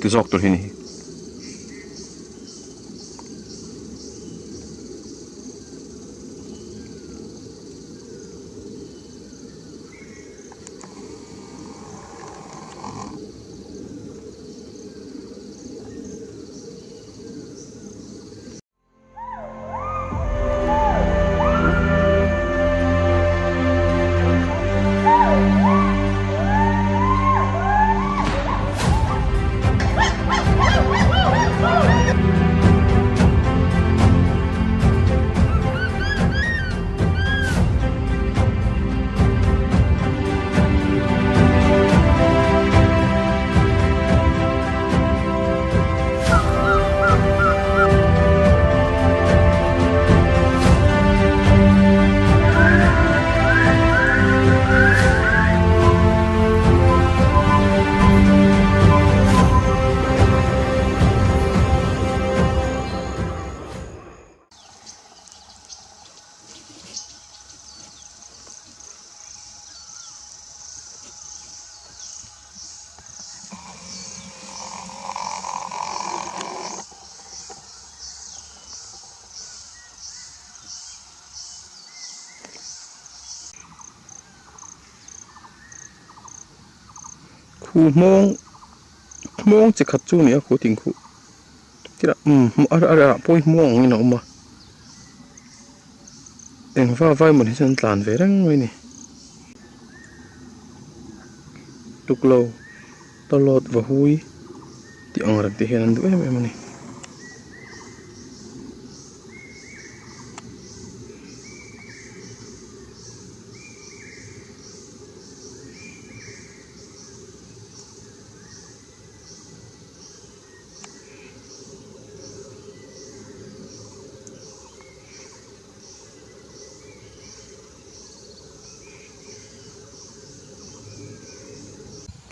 ti zok tur hi ni khu mong chỉ khát chú này khu tình khu kira poi mong ina uma eng vai một hình tlan về răng vậy nè tuk lâu lọt và hui thì ông rập thì hiện đuôi em này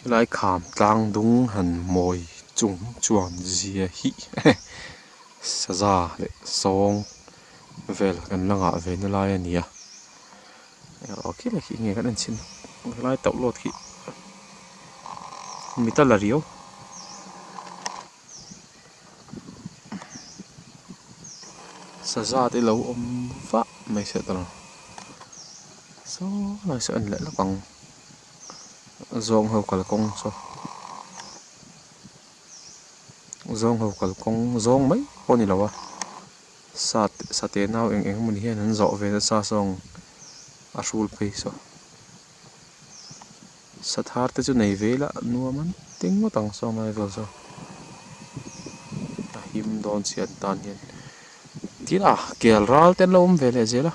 lại khám tang đúng hẳn mồi chúng chuan gì hi sa ra để song về là gần lăng về nó lại anh nhỉ ok là khi nghe cái anh xin lại tàu lót khi mi ta là riêu sa ra để lâu vạ mày sẽ tao số lại sẽ anh lại là bằng zong hậu cẩn công so zong hậu cẩn công zong mấy con gì đâu sát tiền nào em muốn hiện hắn rõ về sa song asul pay so sát hard tới chỗ này về là nuông man tiếng có tăng song này vào so him don sian tan hiện tí là kẹl ral tên lâu về là gì đó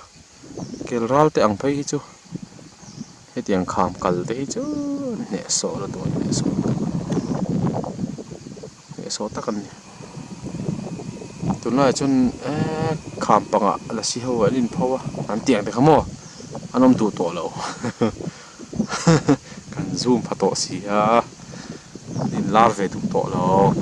kẹl ral tên ang pay chứ hết tiếng khám cẩn đấy chứ nè số là tôi nè số tắc anh tôi nói chun khám bằng à là xí hậu anh phô anh tiếng thì không mua anh ông tụ tổ lâu cần zoom phát tổ xí à nên la về tụ tổ lâu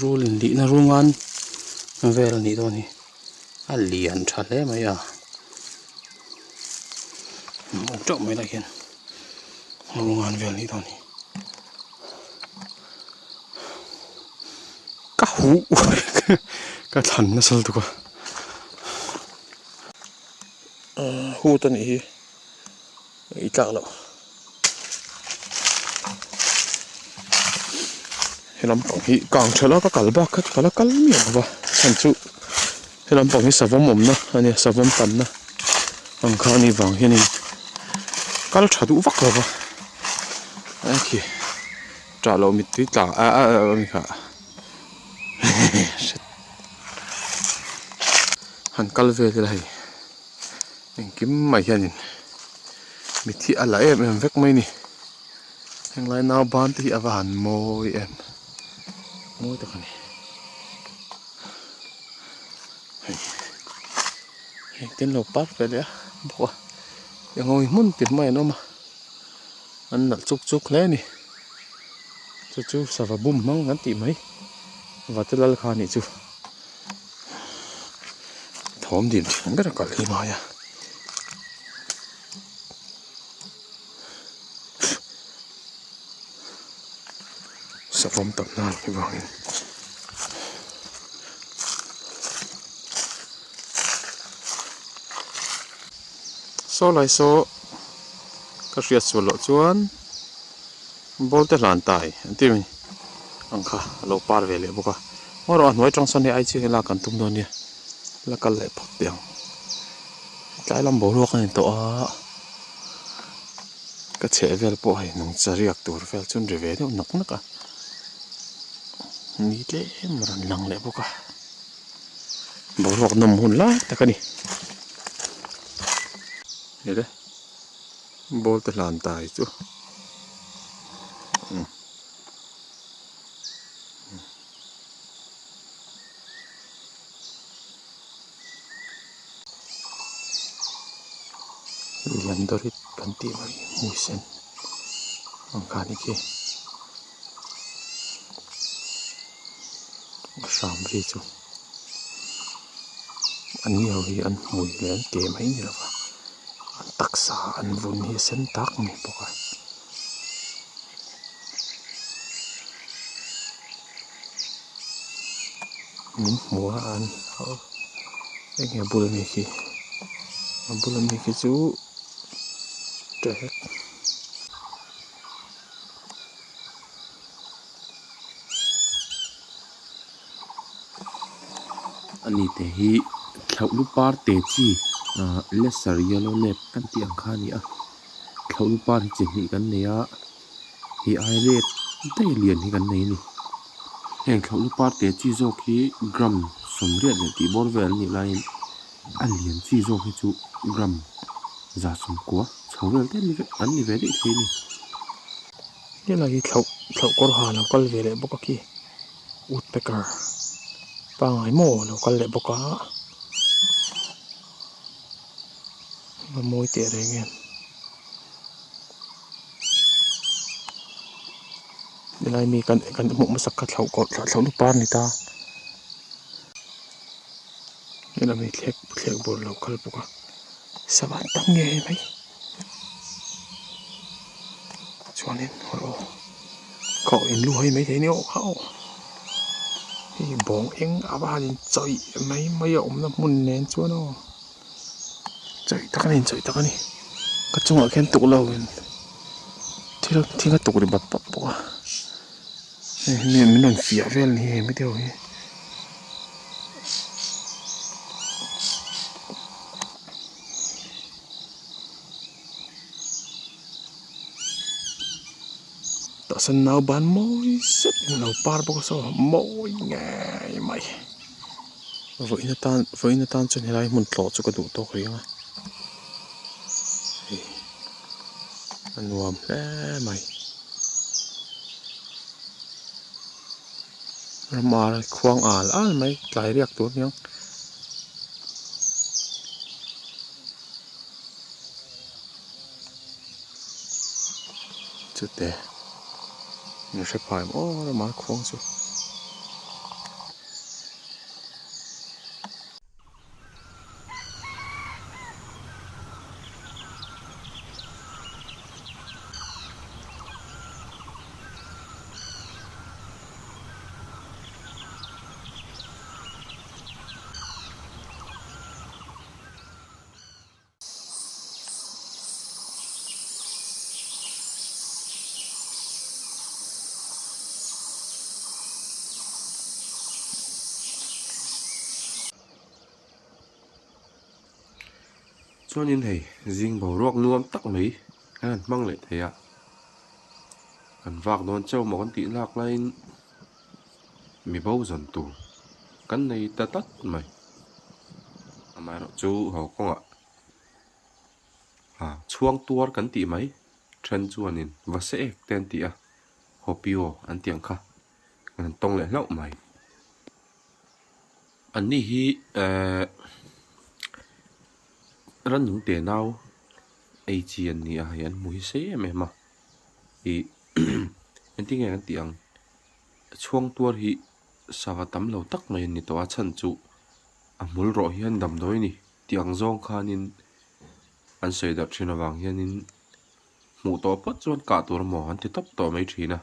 rulin di na rungan vel ni do ni a lian tha le mai a mo chok mai la hian rungan vel ni do ni ka hu ka than na sal tu ko hu ta ni i tlak lo làm bằng hi càng chơi nó có cả ba cái cả cái miệng và thành trụ thì làm bằng hi sập vòng mồm nó anh ấy sập vòng tần nó bằng khá này vàng hi này cái nó trả đủ vắt rồi và anh kì trả lâu mít tí trả mình cả hẳn cái về thế này mình kiếm mày hiện mít thì à lại em vét mấy nè anh lại nào bán thì à và hẳn môi em môi thật này tên lộc bát về đấy bỏ yang ngồi muốn tiền mày nó mà anh đặt chúc lẽ nè chúc sao và bùm măng ngắn tỉ mấy và tên là khá nè chú hóm điểm thằng cái cả đi mà ya sập vòng tập nan cái vòng số lại số cái việc số lộ chuan bol te lan tai anh tìm anh kha lo par về lại bốc à mà rồi nói trong sân này ai chơi là cần tung đồn nè là cần lại bọc tiền cái làm bố ruột này to cái chế về bộ hay nông sản riêngตัวvề chun rồi về đâu nặng nặng à ní thế mà lằng lại bốc à bố ruột nằm hôn lá ta cái này vậy đấy bol te lan tai chu lian dorit kanti mai muisen ang kani ke sam ri chu an nhiều hi an mui len ke mai ni lawa an taksa an vun hi sen tak mi poka min mua an ho enge bul mi ki bul mi ki chu Trời ani te hi thlau par te chi lesser yellow lep kan ti ang kha ni a thlau par hi che ni kan ne a hi ai red te lian hi kan nei ni heng thlau par te chi zo khi gram somriat ne ti bor vel ni lain a lian chi zo hi chu gram za sum ko chawel te ni an ni ve ri thi ni cái này thầu cor hà nó có về lại bốc kia woodpecker ba ngày mồ nó có lại bốc cá mà môi tiệt đấy nghe đây này mi cần một mà sắc thầu nó pan này ta đây là mi thiệt bồn lâu có bốc cá sao bạn tâm nghe mấy cho nên hồi cậu in lui mấy thế nữa không thì bóng em à ba thì chạy mấy ông nó muốn nén chúa nó chạy tắc lên cái chung ở khen tụ lâu thì cái tụ để bật bỏ nên mình làm phía ven thì mới tiêu ấy ta sân nào bán môi rất nào par bốc sao môi nghe mày với nó tan cho nên lại muốn lọt cho cái đủ to kìa anh nuông đấy mày mà khoang mày lại riêng tốt nhá chút để nó sẽ phải mà khoang chứ cho nên thầy riêng bảo ruộng nuông tắc mấy han mang lại thầy ạ cần vạc đón châu mà con tị lạc lên mì bâu dần tù cắn này ta tắt mày mà nó chú họ con ạ chuông tua cắn tị mấy chân chuan nên và sẽ tên tị họ piu ăn tiếng khá cần tông lại lậu mày anh đi hi ran những tiền nào ai chi anh ni anh mui se em mà thì anh tiếng anh tiếng chuông tua thì sao tấm lâu tắc này ni to chân chú mul ro hian dam doi ni tiang zong khanin an sei da thina wang hianin mu to pat chuan ka tur mo an ti top to mai thina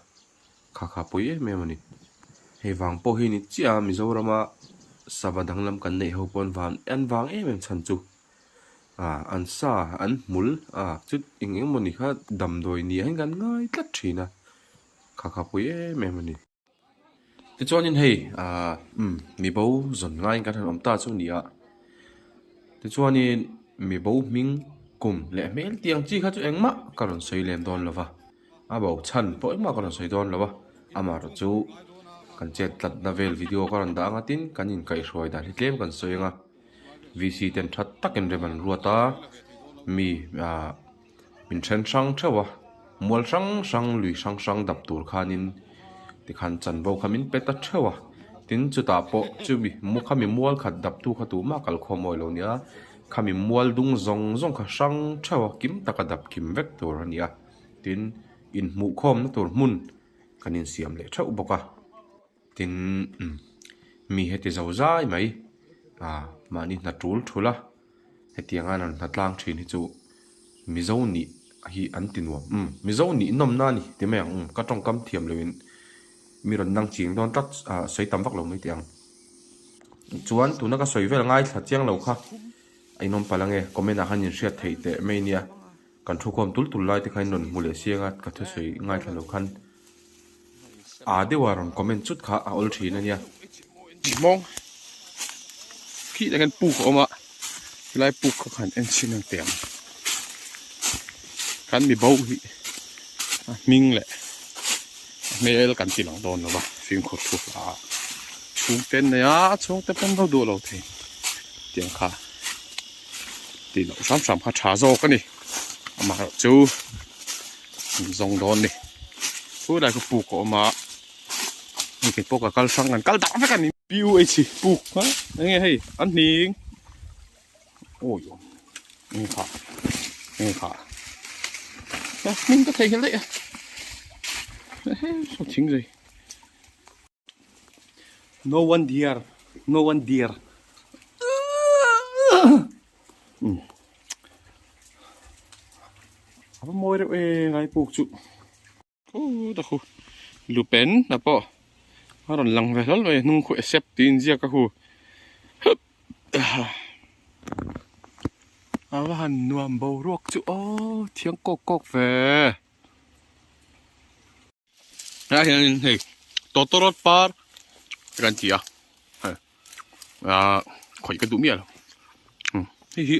kha pui em ani hei wang po hi ni chia Mizorama sabadang lam kan nei ho pon van an wang em chan chu an sa an mul chút ing moni kha dam doi ni han gan ngai tlat thina kha pui em ani ti chuanin hei mi bo zon ngai kan han om ta chu ni a ti chuanin mi bo ming kum le mel tiang chi kha chu engma karon sei lem don lova a bo chan po engma karon sei don lova ama ro chu kan chet tat na vel video karon da nga tin kanin kai roi da hi tlem kan soinga vc ten that takin reban ruata mi min chen sang thewa mol sang lui sang dap tur khanin ti khan chan bo khamin peta thewa tin chu ta po chu mi mu khami mual khat dap tu khatu ma kal khomoi lo nia khami mual dung zong kha sang thewa kim taka dap kim vek tur ania tin in mu khom na tur mun kanin siam le thau boka tin mi heti zawzai mai mani na tul thula hetianga nan natlang thin hi chu mizo ni hi antinuam mizo ni nom na ni ti meng ka tong kam thiam lewin miron nang ching don tat sei tam vak lo mai tiang chuan tuna ka soi vel ngai thla chiang lo kha ainom palange comment a hanin hriat theite mai nia kan thu khom tul lai te khain non mule sianga ka thu soi ngai thla lo khan dewaron comment chut kha ol thina nia mong khi đã gần puk oma lại puk có khăn en xin ang tiệm khăn bị bầu hi minh lệ mấy là cần tiền lòng đòn rồi ba phim khổ thuộc là xuống tên này xuống tên bên đâu đùa lâu thì tiền khá tiền lâu sắm khá trả rõ cái này mà chú dòng đòn này cứ đại cái puk omaนี่เป็นพวกกับกัลฟังกันกัลดับไปกันนี่ปิวไอ้สิปุ๊กฮะยังไงให้อันนี้โอ้ยนี่ค่ะนะมึงก็เทกันเลยอ่ะเฮ้ยสุดจริงเลย no one dear เอาโมยเอ้ไงปลูกจุโอ้ตะคูลูเป็นนะป่ะเราหลังไปแล้วเลยนุ่งคุยเซฟตีนเจียกะคูว่าหันนวมเบารวกจุโอ้เทียงกอกเฟ่เห็นตอตรอดปาร์กันจีอ่ะขอยกระดูกเมียแล้วนี่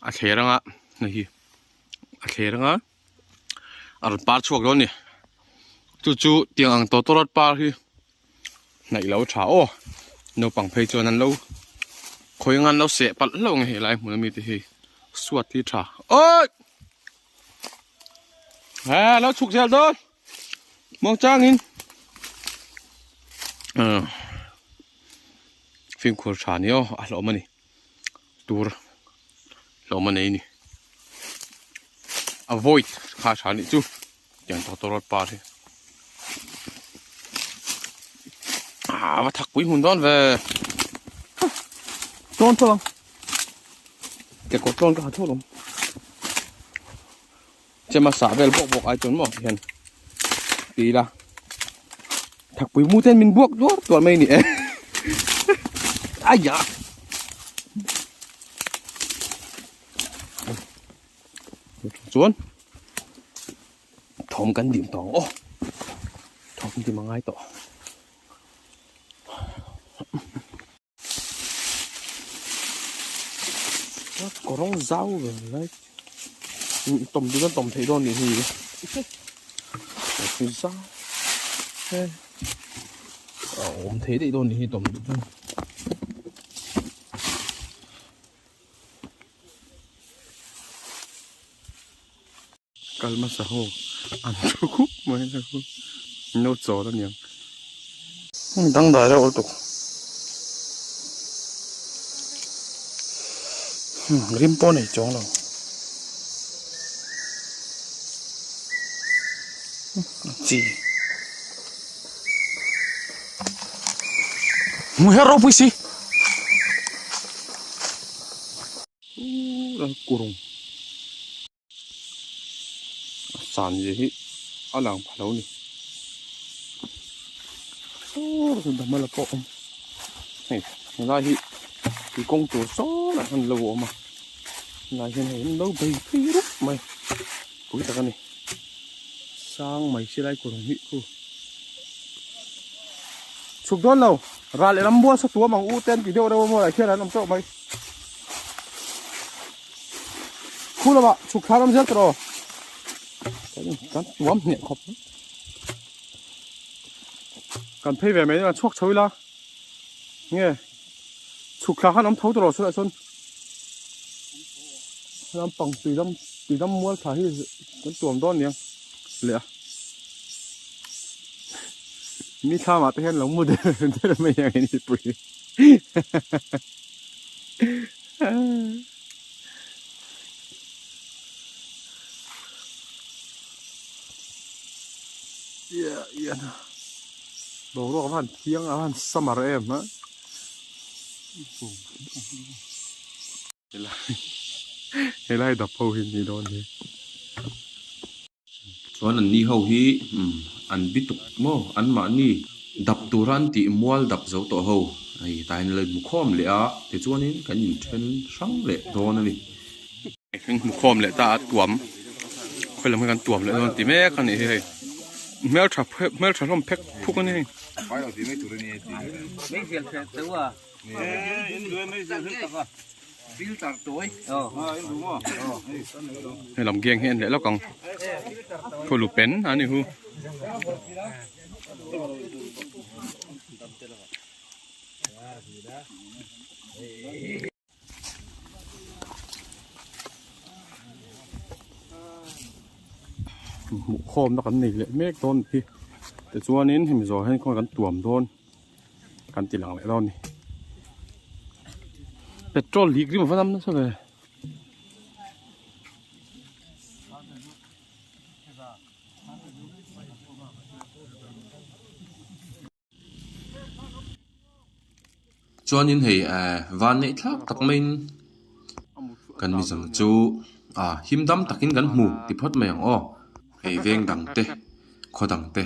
อาเครังอ่ะนี่อาเครังอ่ะปาร์ช่วงนั้นนี่จู่เตียงตอตรอดปาร์ที่ไหนเราช้าโอ้โนปังเพยจวนนั้นเราคอยงานเราเสียปัดเราไงไรเหมือนมีแต่สวดที่ช้าโอ้ยเราฉุกเฉินโดนมองจ้างอินฟิล์มขวดชาเนี่ยเรามันนี่ดูเรามันนี่ avoid ข้าชานี่จู่อย่างตลอดปาร์ว่าถักปุ๋ยหุ่นดอนเว้ยโดนตัวแกกดโดนก็หาโทษลงจะมาสาเวลบอกไอ้จนหมดเห็นดีละถักปุ๋ยมูเทนมินบวกด้วยตัวไม่นี่ไอ้ยาส่วนถมกันดิ่มต่อโอ้ถมดิ่มมาง่ายต่อcó rong rau rồi đấy tôm thì nó tôm thấy đòn gì đấy cái rau ôm thấy đấy đòn thì tôm được calma sao ăn cho cúp mới là cúp nấu chó đó nhỉ đang đợi đâu tụ rimpo này chóng rồi gì mua hết rau gì kurung san gì hi alang phalo ni số rồi đâm là cọ này là hi thì công chúa số là thằng lâu mà là hiện nay lâu bay phi rút mày cuối ta cái này sang mày sẽ lại kurung hi cô chụp đón đâu ra lại làm mua sắc tua bằng u tên video đâu mà lại kia là làm sao mày khu là bạn chụp khá lắm rất rồi cắn quắm nhẹ khóc cần thấy về mấy là chuốc chơi la nghe chụp khá lắm thấu rồi sao lại xuân làm bằng tùy năm mua thả hi cái tuồng đón nhỉ lẹ mi tha mà tôi hen lóng mua thế là mấy cái này bự yeah đồ đó các bạn thiêng các bạn summer em á hay là đập hầu hình gì đó nhỉ chuan an ni ho hi an bituk mo an ma ni dap turan ti mual dap zo to ho ai ta hin le mu khom le a te chuan in kan in then sang le don ani mu khom le ta tuam khoi lam kan tuam le don ti me kan ni he mel trap lom pek phuk ani phải là gì mấy tụi này mấy việc phải tự à in người mấy việc hết tất à filter tuổi đúng không hay làm geng hen le lo kong khoi lu pen ani hu mu khom nó kan nei le mek ton thiแต่ชัวนี้เห็นมีจอให้คนกันต่วมโดนกันตีหลังเลยตอนนี้เปโตรลีกที่มันฟังน้ำนั่นใช่ไหม chuan in hei van nei thlak tak main kan mi zang chu him dam takin kan hmu ti phot mai ang o hei veng dang te kho dang te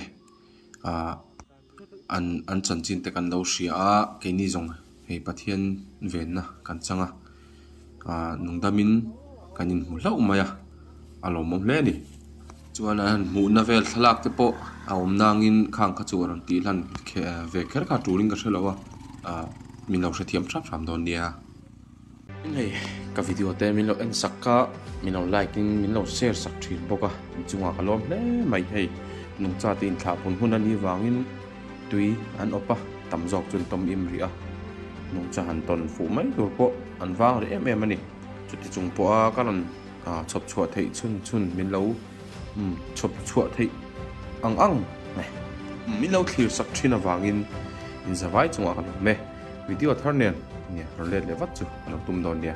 an chan chin te kan lo hria a ke ni zong hei pathian ven na kan changa nungdamin kan in hmu hlau mai a lo mom hle ni chuan an hmu na vel thlak te po a om nangin khang kha chu ran ti hlan ve kher kha turing ka thelo min lo thiam thap tham don nia này cái video tên mình lo ăn sắc cả mình lo like mình lo share sắc thuyền bốc à chúng ta kalom đấy mày hay nung cha tin thả phun hun anh đi vangin tùy ăn opa tầm dọc chân tầm im ria nung cha han ton phụ mấy rồi po ăn vang để em anh chút thì chúng po các lần chop chuột thấy chun mình lâu chop chuột thấy ăn này mình lâu thiêu sắc thuyền à vangin in giờ vai chúng ta kalom mẹ video thar nen nè rồi lên le vắt chu nó tum don dia